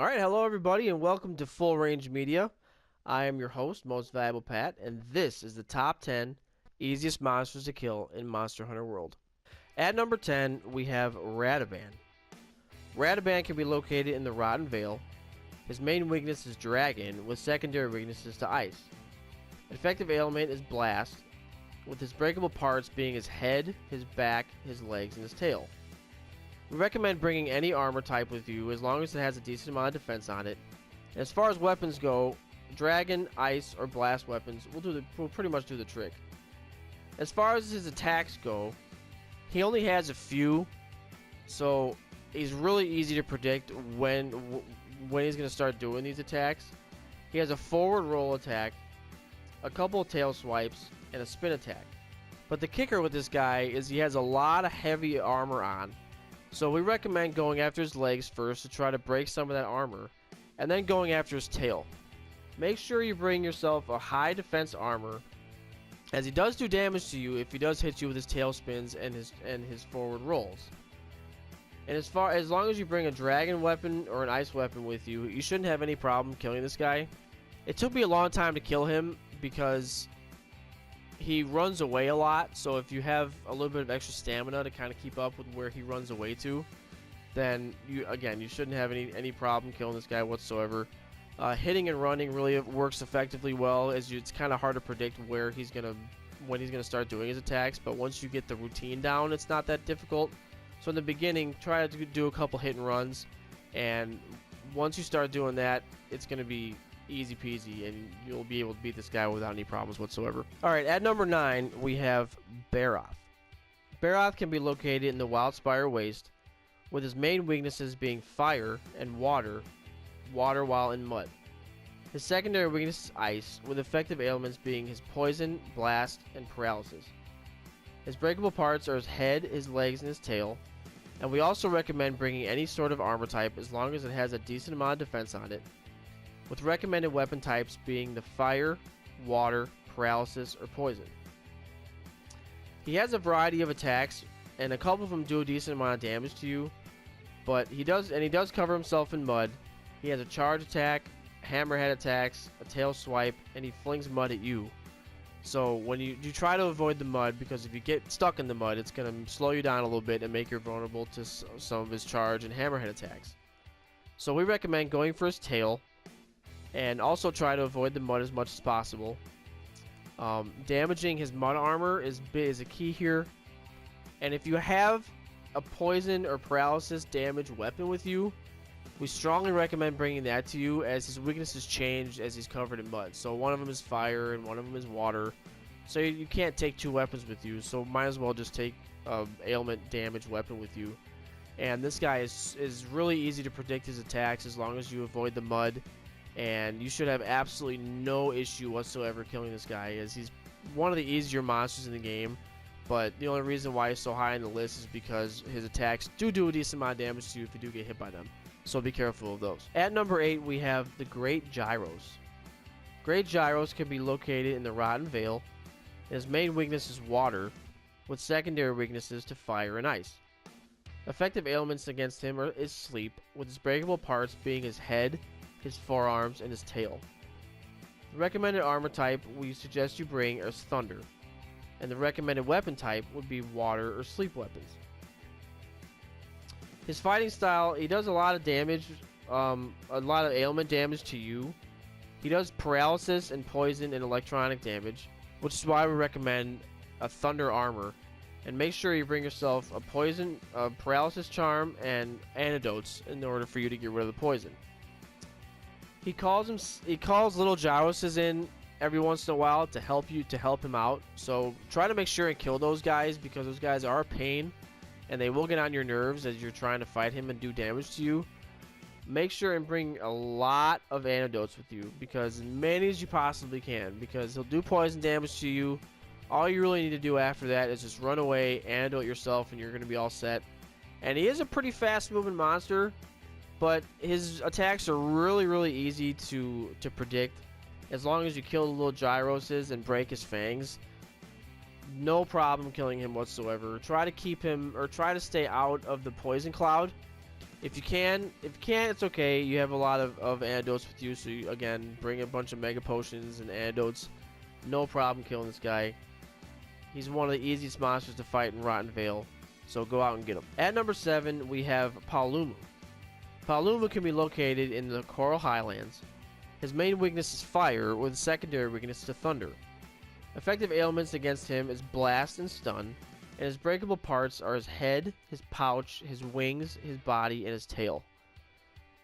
Alright, hello everybody and welcome to Full Range Media. I am your host, MostValuablePat, and this is the top 10 easiest monsters to kill in Monster Hunter World. At number 10, we have Radaban. Radaban can be located in the Rotten Vale. His main weakness is Dragon, with secondary weaknesses to Ice. Effective ailment is Blast, with his breakable parts being his head, his back, his legs, and his tail. We recommend bringing any armor type with you as long as it has a decent amount of defense on it. And as far as weapons go, Dragon, Ice, or Blast weapons will pretty much do the trick. As far as his attacks go, he only has a few, so he's really easy to predict when he's going to start doing these attacks. He has a forward roll attack, a couple of tail swipes, and a spin attack. But the kicker with this guy is he has a lot of heavy armor on. So we recommend going after his legs first to try to break some of that armor, and then going after his tail. Make sure you bring yourself a high defense armor, as he does do damage to you if he does hit you with his tail spins and his forward rolls. And as long as you bring a dragon weapon or an ice weapon with you, you shouldn't have any problem killing this guy. It took me a long time to kill him because he runs away a lot, so if you have a little bit of extra stamina to kind of keep up with where he runs away to, then you shouldn't have any problem killing this guy whatsoever. Hitting and running really works effectively well, as it's kind of hard to predict when he's gonna start doing his attacks, but once you get the routine down, it's not that difficult. So in the beginning, try to do a couple hit and runs, and once you start doing that, it's gonna be easy peasy, and you'll be able to beat this guy without any problems whatsoever. Alright, at number 9, we have Baroth. Baroth can be located in the Wildspire Waste, with his main weaknesses being fire and water while in mud. His secondary weakness is ice, with effective ailments being his poison, blast, and paralysis. His breakable parts are his head, his legs, and his tail, and we also recommend bringing any sort of armor type as long as it has a decent amount of defense on it, with recommended weapon types being the fire, water, paralysis, or poison. He has a variety of attacks, and a couple of them do a decent amount of damage to you, but he does cover himself in mud. He has a charge attack, hammerhead attacks, a tail swipe, and he flings mud at you. So when you try to avoid the mud, because if you get stuck in the mud, it's going to slow you down a little bit and make you vulnerable to some of his charge and hammerhead attacks. So we recommend going for his tail, and also try to avoid the mud as much as possible. Damaging his mud armor is a key here. And if you have a poison or paralysis damage weapon with you, we strongly recommend bringing that to you, as his weaknesses change as he's covered in mud. So one of them is fire and one of them is water. So you can't take two weapons with you, so might as well just take ailment damage weapon with you. And this guy is really easy to predict his attacks as long as you avoid the mud. And you should have absolutely no issue whatsoever killing this guy, as he's one of the easier monsters in the game. But the only reason why he's so high on the list is because his attacks do a decent amount of damage to you if you do get hit by them. So be careful of those. At number 8, we have the Great Gyros. Great Gyros can be located in the Rotten Vale. His main weakness is water, with secondary weaknesses to fire and ice. Effective ailments against him is sleep, with his breakable parts being his head, his forearms, and his tail. The recommended armor type we suggest you bring is thunder, and the recommended weapon type would be water or sleep weapons. His fighting style, he does a lot of damage, a lot of ailment damage to you. He does paralysis and poison and electronic damage, which is why we recommend a thunder armor. And make sure you bring yourself a poison, a paralysis charm, and antidotes in order for you to get rid of the poison. He calls little Gyroses in every once in a while to help him out. So try to make sure and kill those guys, because those guys are a pain and they will get on your nerves as you're trying to fight him and do damage to you. Make sure and bring a lot of antidotes with you, because as many as you possibly can, because he'll do poison damage to you. All you really need to do after that is just run away, antidote yourself, and you're going to be all set. And he is a pretty fast moving monster, but his attacks are really easy to predict. As long as you kill the little Gyroses and break his fangs, no problem killing him whatsoever. Try to keep him, or try to stay out of the poison cloud, If you can, it's okay. You have a lot of antidotes with you, so you, again, bring a bunch of mega potions and antidotes. No problem killing this guy. He's one of the easiest monsters to fight in Rotten Vale, so go out and get him. At number 7, we have Paolumu. Paolumu can be located in the Coral Highlands. His main weakness is fire, with a secondary weakness to thunder. Effective ailments against him is blast and stun, and his breakable parts are his head, his pouch, his wings, his body, and his tail.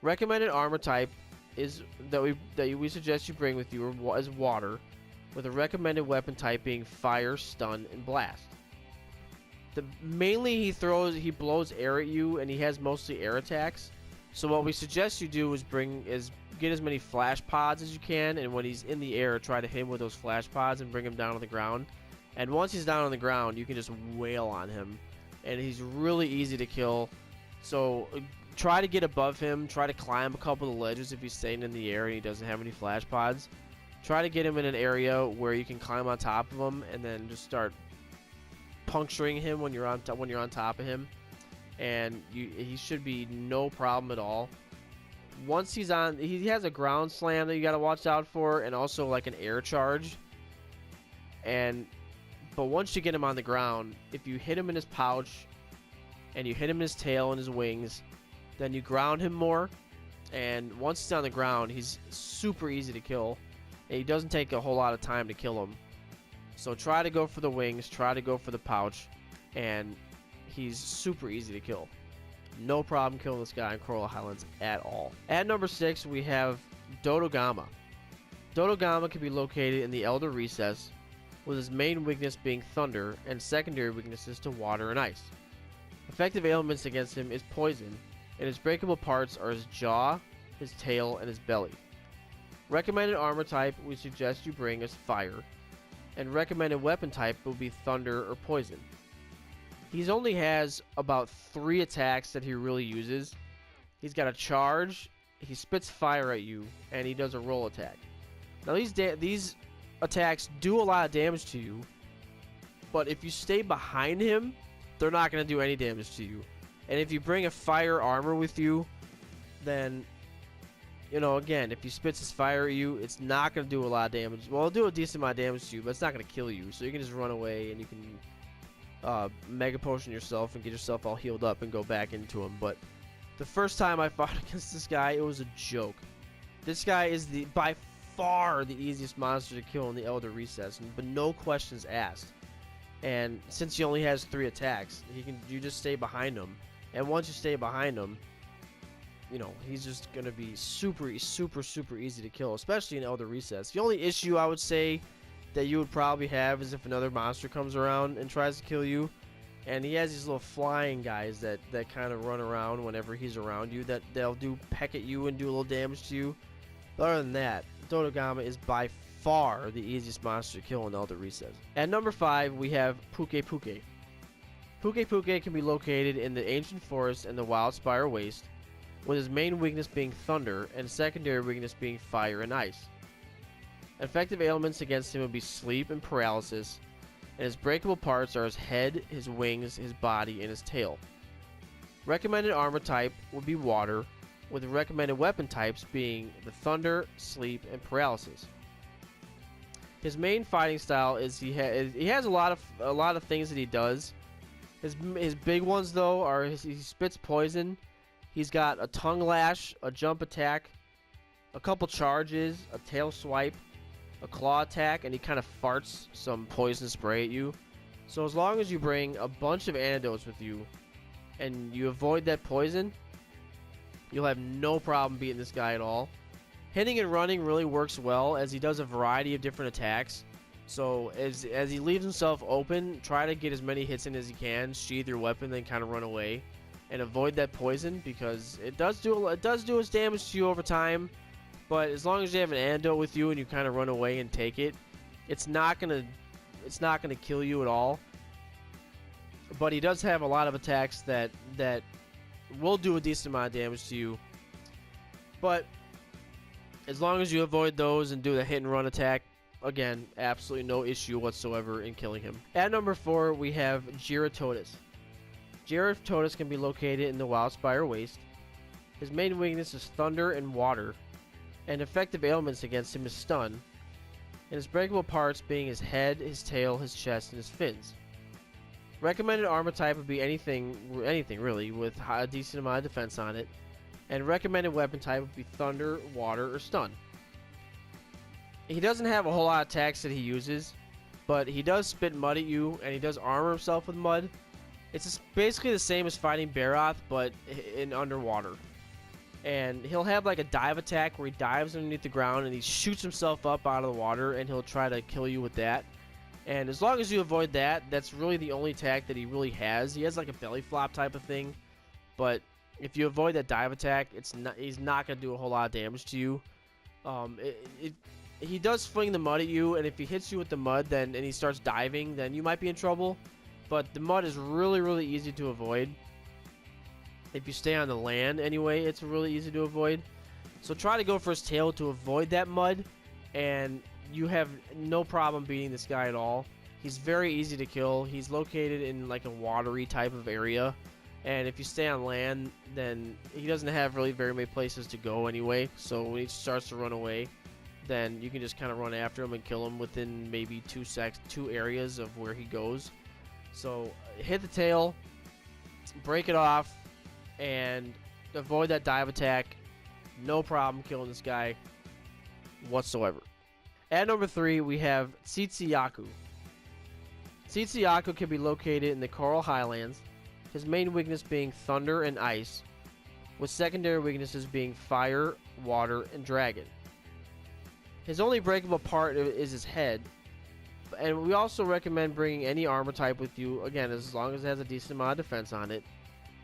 Recommended armor type is that we suggest you bring with you is water, with a recommended weapon type being fire, stun, and blast. Mainly he blows air at you, and he has mostly air attacks. So what we suggest you do is get as many flash pods as you can, and when he's in the air, try to hit him with those flash pods and bring him down on the ground. And once he's down on the ground, you can just wail on him, and he's really easy to kill. So try to get above him, try to climb a couple of ledges if he's staying in the air and he doesn't have any flash pods. Try to get him in an area where you can climb on top of him, and then just start puncturing him when you're on top of him, and he should be no problem at all. Once he's on, he has a ground slam that you got to watch out for, and also like an air charge. But once you get him on the ground, if you hit him in his pouch and you hit him in his tail and his wings, then you ground him more. And once he's on the ground, he's super easy to kill. And he doesn't take a whole lot of time to kill him. So try to go for the wings, try to go for the pouch, and he's super easy to kill. No problem killing this guy in Coral Highlands at all. At number 6, we have Dodogama. Dodogama can be located in the Elder Recess, with his main weakness being thunder and secondary weaknesses to water and ice. Effective ailments against him is poison, and his breakable parts are his jaw, his tail, and his belly. Recommended armor type we suggest you bring is fire, and recommended weapon type will be thunder or poison. He only has about 3 attacks that he really uses. He's got a charge, he spits fire at you, and he does a roll attack. Now these attacks do a lot of damage to you, but if you stay behind him, they're not going to do any damage to you. And if you bring a fire armor with you, then, you know, again, if he spits his fire at you, it's not going to do a lot of damage. Well, it'll do a decent amount of damage to you, but it's not going to kill you. So you can just run away, and you can mega potion yourself and get yourself all healed up and go back into him. But the first time I fought against this guy, it was a joke. This guy is by far the easiest monster to kill in the Elder Recess, but no questions asked. And since he only has 3 attacks, you just stay behind him. And once you stay behind him, you know, he's just gonna be super easy to kill, especially in Elder Recess. The only issue I would say that you would probably have is if another monster comes around and tries to kill you, and he has these little flying guys that kind of run around whenever he's around you, that they'll peck at you and do a little damage to you. But other than that, Dodogama is by far the easiest monster to kill in Elder Recess. At number 5, we have Puke. Puke can be located in the Ancient Forest and the Wildspire Waste, with his main weakness being thunder and secondary weakness being fire and ice. Effective ailments against him would be sleep and paralysis, and his breakable parts are his head, his wings, his body, and his tail. Recommended armor type would be water, with the recommended weapon types being the thunder, sleep, and paralysis. His main fighting style is he has a lot of things that he does. His big ones though are he spits poison. He's got a tongue lash, a jump attack, a couple charges, a tail swipe, a claw attack, and he kind of farts some poison spray at you. So as long as you bring a bunch of antidotes with you and you avoid that poison, you'll have no problem beating this guy at all. Hitting and running really works well, as he does a variety of different attacks. So as he leaves himself open, try to get as many hits in as you can, sheath your weapon, then kind of run away, and avoid that poison, because it does do its damage to you over time. But as long as you have an antidote with you and you kind of run away and take it, it's not gonna kill you at all. But he does have a lot of attacks that will do a decent amount of damage to you. But as long as you avoid those and do the hit and run attack, again, absolutely no issue whatsoever in killing him. At number 4, we have Giratotus. Giratotus can be located in the Wildspire Waste, His main weakness is thunder and water, and effective ailments against him is stun, and his breakable parts being his head, his tail, his chest, and his fins. Recommended armor type would be anything really, with a decent amount of defense on it, and recommended weapon type would be thunder, water, or stun. He doesn't have a whole lot of attacks that he uses, but he does spit mud at you, and he does armor himself with mud. It's just basically the same as fighting Baroth, but in underwater. And he'll have like a dive attack where he dives underneath the ground and he shoots himself up out of the water, and he'll try to kill you with that. And as long as you avoid that, that's really the only attack that he really has. He has like a belly flop type of thing, but if you avoid that dive attack, he's not going to do a whole lot of damage to you. He does fling the mud at you, and if he hits you with the mud and he starts diving, then you might be in trouble. But the mud is really, really easy to avoid. If you stay on the land anyway, it's really easy to avoid. So try to go for his tail to avoid that mud, and you have no problem beating this guy at all. He's very easy to kill. He's located in like a watery type of area, and if you stay on land, then he doesn't have really very many places to go anyway. So when he starts to run away, then you can just kind of run after him and kill him within maybe two areas of where he goes. So hit the tail, break it off, and avoid that dive attack. No problem killing this guy whatsoever. At number 3, we have Tsitsiyaku. Tsitsiyaku can be located in the Coral Highlands, his main weakness being thunder and ice, with secondary weaknesses being fire, water, and dragon. His only breakable part is his head, and we also recommend bringing any armor type with you, again, as long as it has a decent amount of defense on it.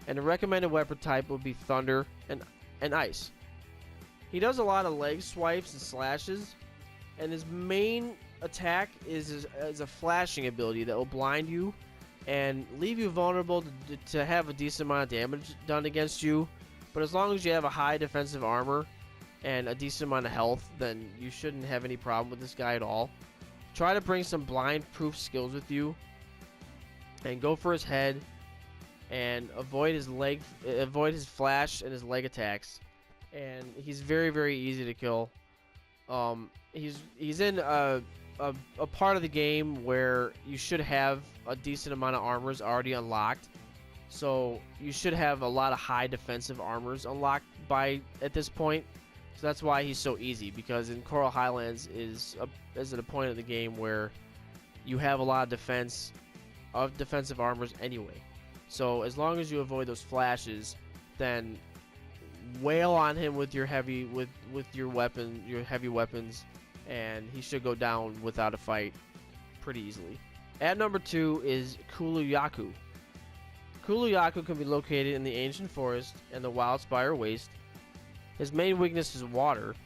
And the recommended weapon type would be thunder and ice. He does a lot of leg swipes and slashes, and his main attack is a flashing ability that will blind you and leave you vulnerable to have a decent amount of damage done against you. But as long as you have a high defensive armor and a decent amount of health, then you shouldn't have any problem with this guy at all. Try to bring some blind proof skills with you, and go for his head, and avoid his flash and his leg attacks. And he's very, very easy to kill. He's in a part of the game where you should have a decent amount of armors already unlocked. So you should have a lot of high defensive armors unlocked at this point. So that's why he's so easy, because in Coral Highlands is at a point of the game where you have a lot of defensive armors anyway. So as long as you avoid those flashes, then wail on him with your heavy weapons, and he should go down without a fight pretty easily. At number 2 is Kuluyaku. Kuluyaku can be located in the Ancient Forest and the Wildspire Waste. His main weakness is water,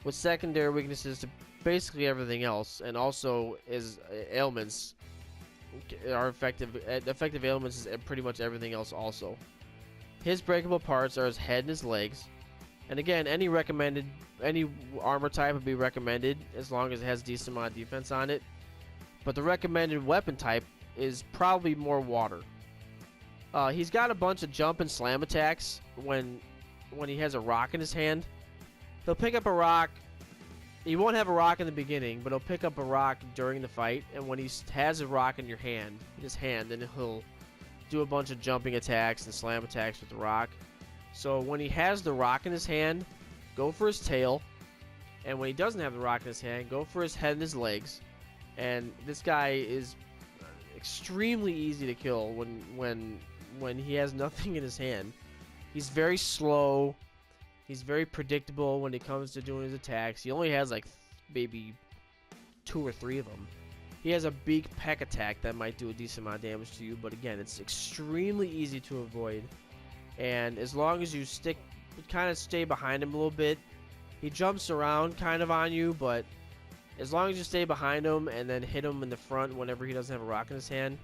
with secondary weaknesses to basically everything else, and also his ailments are effective ailments is pretty much everything else also. His breakable parts are his head and his legs, and again, any armor type would be recommended as long as it has a decent amount of defense on it. But the recommended weapon type is probably more water. He's got a bunch of jump and slam attacks when he has a rock in his hand. He'll pick up a rock. He won't have a rock in the beginning, but he'll pick up a rock during the fight, and when he has a rock in his hand, then he'll do a bunch of jumping attacks and slam attacks with the rock. So when he has the rock in his hand, go for his tail, and when he doesn't have the rock in his hand, go for his head and his legs. And this guy is extremely easy to kill when he has nothing in his hand. He's very slow. He's very predictable when it comes to doing his attacks. He only has like maybe 2 or 3 of them. He has a big peck attack that might do a decent amount of damage to you, but again, it's extremely easy to avoid. And as long as you kind of stay behind him a little bit, he jumps around kind of on you, but as long as you stay behind him and then hit him in the front whenever he doesn't have a rock in his hand,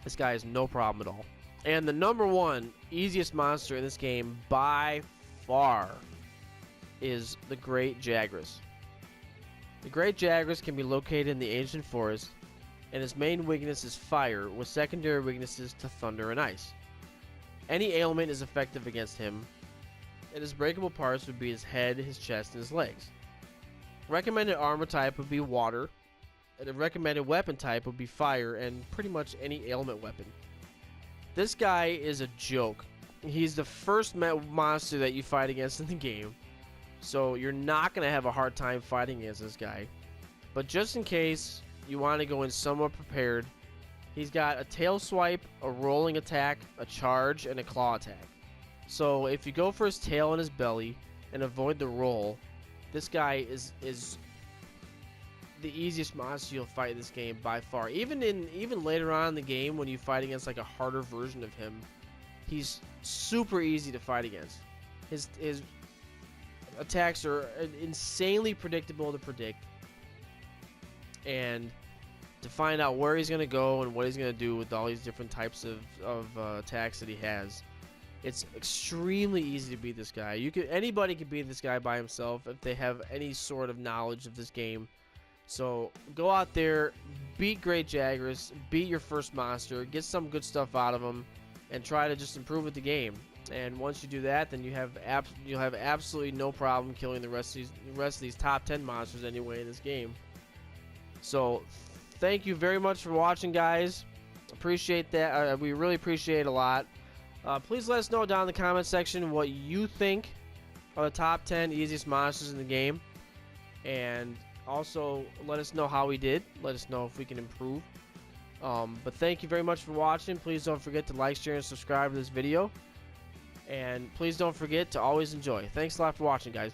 this guy is no problem at all. And the number 1 easiest monster in this game by far is the Great Jagras. The Great Jagras can be located in the Ancient Forest, and his main weakness is fire, with secondary weaknesses to thunder and ice. Any ailment is effective against him, and his breakable parts would be his head, his chest, and his legs. Recommended armor type would be water, and a recommended weapon type would be fire, and pretty much any ailment weapon. This guy is a joke. He's the first monster that you fight against in the game, so you're not going to have a hard time fighting against this guy. But just in case you want to go in somewhat prepared, he's got a tail swipe, a rolling attack, a charge, and a claw attack. So if you go for his tail and his belly and avoid the roll, this guy is the easiest monster you'll fight in this game by far. Even later on in the game when you fight against like a harder version of him, he's super easy to fight against. His attacks are insanely predictable to predict, and to find out where he's going to go and what he's going to do with all these different types of attacks that he has, it's extremely easy to beat this guy. Anybody can beat this guy by himself if they have any sort of knowledge of this game. So go out there, beat Great Jagras, beat your first monster, get some good stuff out of him, and try to just improve with the game. And once you do that, then you'll have absolutely no problem killing the rest of these top 10 monsters anyway in this game. So thank you very much for watching, guys. Appreciate that. We really appreciate it a lot. Please let us know down in the comment section what you think are the top 10 easiest monsters in the game, and also let us know how we did. Let us know if we can improve. But thank you very much for watching. Please don't forget to like, share, and subscribe to this video, and please don't forget to always enjoy. Thanks a lot for watching, guys.